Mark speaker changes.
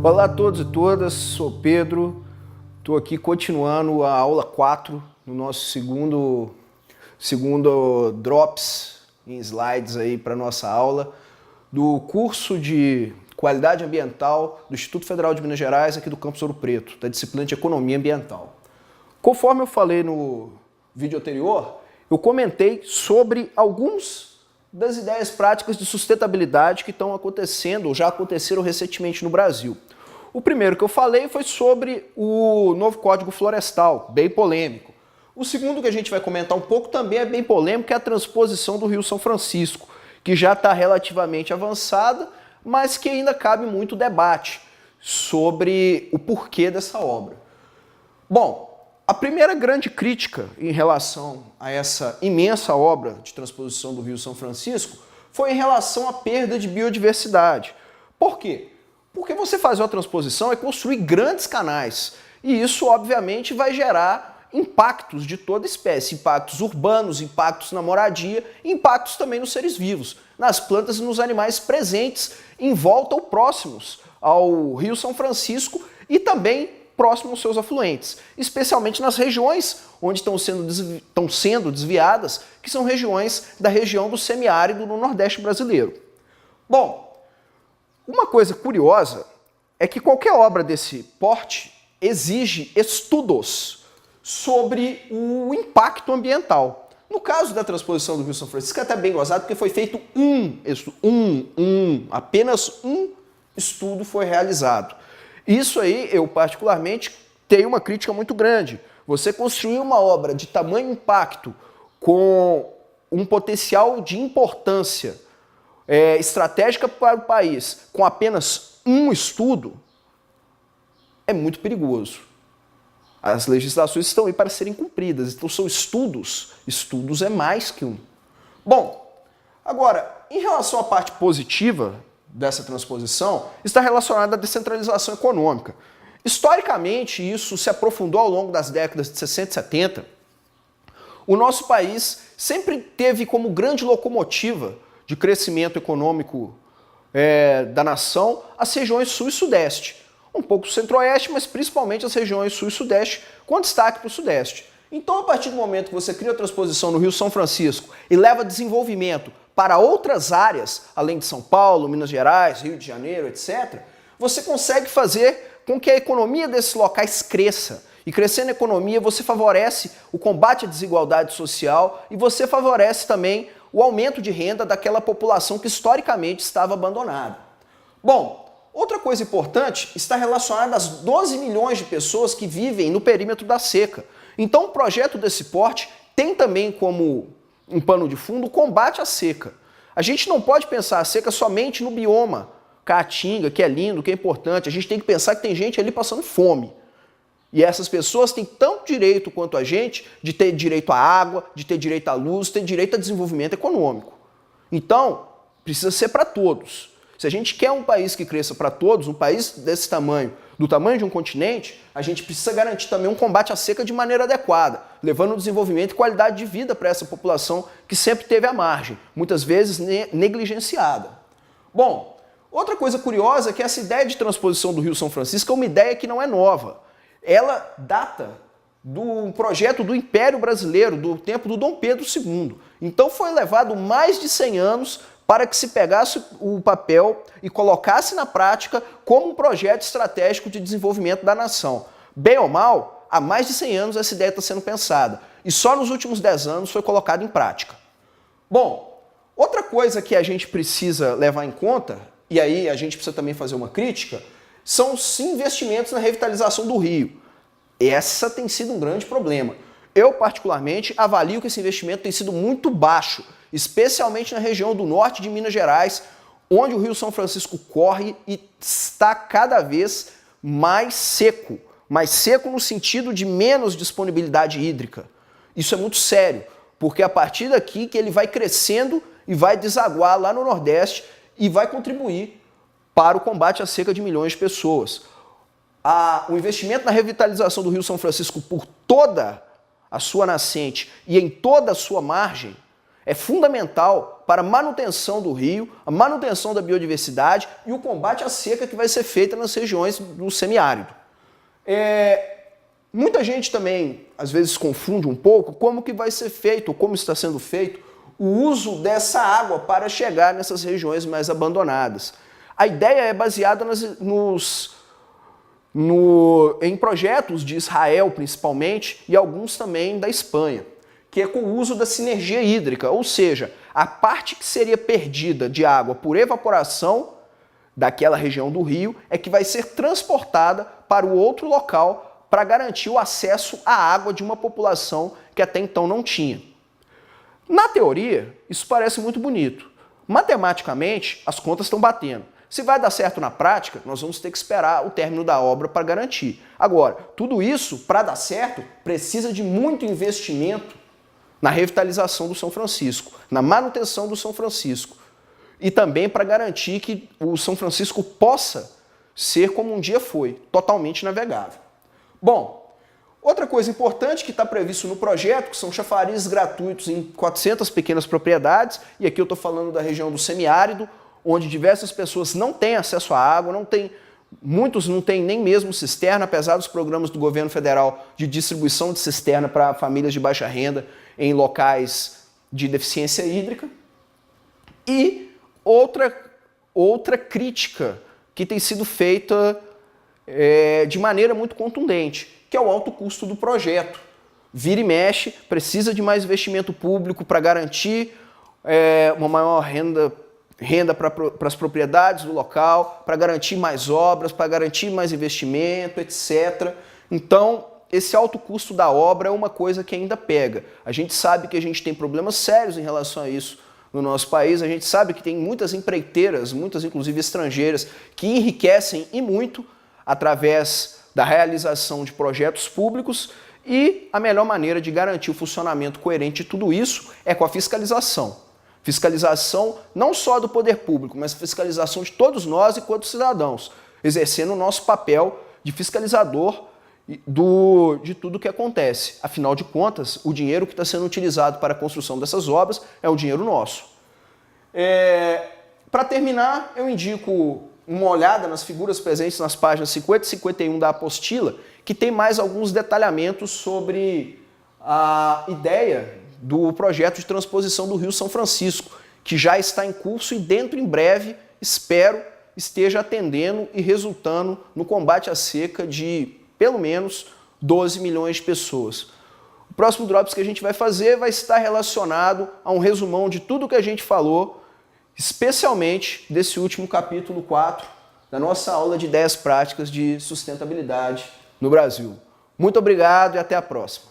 Speaker 1: Olá a todos e todas, sou Pedro, estou aqui continuando a aula 4 no nosso segundo Drops em slides aí para nossa aula do curso de Qualidade Ambiental do Instituto Federal de Minas Gerais, aqui do Campus Ouro Preto, da disciplina de Economia Ambiental. Conforme eu falei no vídeo anterior, eu comentei sobre algumas das ideias práticas de sustentabilidade que estão acontecendo, ou já aconteceram recentemente no Brasil. O primeiro que eu falei foi sobre o novo Código Florestal, bem polêmico. O segundo que a gente vai comentar um pouco também é bem polêmico, é a transposição do Rio São Francisco, que já está relativamente avançada, mas que ainda cabe muito debate sobre o porquê dessa obra. Bom, a primeira grande crítica em relação a essa imensa obra de transposição do Rio São Francisco foi em relação à perda de biodiversidade. Por quê? Porque você fazer uma transposição é construir grandes canais, e isso obviamente vai gerar impactos de toda espécie, impactos urbanos, impactos na moradia, impactos também nos seres vivos, nas plantas e nos animais presentes em volta ou próximos ao Rio São Francisco e também próximo aos seus afluentes, especialmente nas regiões onde estão sendo desviadas, que são regiões da região do semiárido no Nordeste brasileiro. Bom, uma coisa curiosa é que qualquer obra desse porte exige estudos sobre o impacto ambiental. No caso da transposição do Rio São Francisco é até bem gozado porque foi feito apenas um estudo foi realizado. Isso aí, eu particularmente tenho uma crítica muito grande. Você construir uma obra de tamanho impacto com um potencial de importância estratégica para o país com apenas um estudo é muito perigoso. As legislações estão aí para serem cumpridas, então são estudos. Estudos é mais que um. Bom, agora, em relação à parte positiva dessa transposição, está relacionada à descentralização econômica. Historicamente, isso se aprofundou ao longo das décadas de 60 e 70. O nosso país sempre teve como grande locomotiva de crescimento econômico da nação as regiões sul e sudeste. Um pouco o centro-oeste, mas principalmente as regiões sul e sudeste, com destaque para o sudeste. Então, a partir do momento que você cria a transposição no Rio São Francisco e leva desenvolvimento para outras áreas, além de São Paulo, Minas Gerais, Rio de Janeiro, etc., você consegue fazer com que a economia desses locais cresça. E crescendo a economia, você favorece o combate à desigualdade social e você favorece também o aumento de renda daquela população que historicamente estava abandonada. Bom, outra coisa importante está relacionada às 12 milhões de pessoas que vivem no perímetro da seca. Então, um projeto desse porte tem também como um pano de fundo o combate à seca. A gente não pode pensar a seca somente no bioma Caatinga, que é lindo, que é importante. A gente tem que pensar que tem gente ali passando fome. E essas pessoas têm tanto direito quanto a gente de ter direito à água, de ter direito à luz, de ter direito a desenvolvimento econômico. Então, precisa ser para todos. Se a gente quer um país que cresça para todos, um país desse tamanho, do tamanho de um continente, a gente precisa garantir também um combate à seca de maneira adequada, levando desenvolvimento e qualidade de vida para essa população que sempre teve à margem, muitas vezes negligenciada. Bom, outra coisa curiosa é que essa ideia de transposição do Rio São Francisco é uma ideia que não é nova. Ela data do projeto do Império Brasileiro, do tempo do Dom Pedro II. Então foi levado mais de 100 anos para que se pegasse o papel e colocasse na prática como um projeto estratégico de desenvolvimento da nação. Bem ou mal, há mais de 100 anos essa ideia está sendo pensada. E só nos últimos 10 anos foi colocada em prática. Bom, outra coisa que a gente precisa levar em conta, e aí a gente precisa também fazer uma crítica, são os investimentos na revitalização do Rio. Essa tem sido um grande problema. Eu, particularmente, avalio que esse investimento tem sido muito baixo, especialmente na região do norte de Minas Gerais, onde o Rio São Francisco corre e está cada vez mais seco no sentido de menos disponibilidade hídrica. Isso é muito sério, porque é a partir daqui que ele vai crescendo e vai desaguar lá no Nordeste e vai contribuir para o combate à seca de milhões de pessoas. O investimento na revitalização do Rio São Francisco por toda a sua nascente e em toda a sua margem É fundamental para a manutenção do rio, a manutenção da biodiversidade e o combate à seca que vai ser feita nas regiões do semiárido. Muita gente também, às vezes, confunde um pouco como que vai ser feito, como está sendo feito, o uso dessa água para chegar nessas regiões mais abandonadas. A ideia é baseada em projetos de Israel, principalmente, e alguns também da Espanha, que é com o uso da sinergia hídrica, ou seja, a parte que seria perdida de água por evaporação daquela região do rio é que vai ser transportada para o outro local para garantir o acesso à água de uma população que até então não tinha. Na teoria, isso parece muito bonito. Matematicamente, as contas estão batendo. Se vai dar certo na prática, nós vamos ter que esperar o término da obra para garantir. Agora, tudo isso, para dar certo, precisa de muito investimento na revitalização do São Francisco, na manutenção do São Francisco e também para garantir que o São Francisco possa ser como um dia foi, totalmente navegável. Bom, outra coisa importante que está previsto no projeto, que são chafarizes gratuitos em 400 pequenas propriedades, e aqui eu estou falando da região do semiárido, onde diversas pessoas não têm acesso à água, muitos não têm nem mesmo cisterna, apesar dos programas do governo federal de distribuição de cisterna para famílias de baixa renda em locais de deficiência hídrica. E outra crítica que tem sido feita de maneira muito contundente, que é o alto custo do projeto. Vira e mexe, precisa de mais investimento público para garantir uma maior renda para as propriedades do local, para garantir mais obras, para garantir mais investimento, etc. Então, esse alto custo da obra é uma coisa que ainda pega. A gente sabe que a gente tem problemas sérios em relação a isso no nosso país, a gente sabe que tem muitas empreiteiras, muitas inclusive estrangeiras, que enriquecem e muito através da realização de projetos públicos, e a melhor maneira de garantir o funcionamento coerente de tudo isso é com a fiscalização. Fiscalização não só do poder público, mas fiscalização de todos nós enquanto cidadãos, exercendo o nosso papel de fiscalizador de tudo o que acontece. Afinal de contas, o dinheiro que está sendo utilizado para a construção dessas obras é o dinheiro nosso. Para terminar, eu indico uma olhada nas figuras presentes nas páginas 50 e 51 da apostila, que tem mais alguns detalhamentos sobre a ideia do projeto de transposição do Rio São Francisco, que já está em curso e dentro em breve, espero, esteja atendendo e resultando no combate à seca de pelo menos 12 milhões de pessoas. O próximo Drops que a gente vai fazer vai estar relacionado a um resumão de tudo que a gente falou, especialmente desse último capítulo 4 da nossa aula de ideias práticas de sustentabilidade no Brasil. Muito obrigado e até a próxima.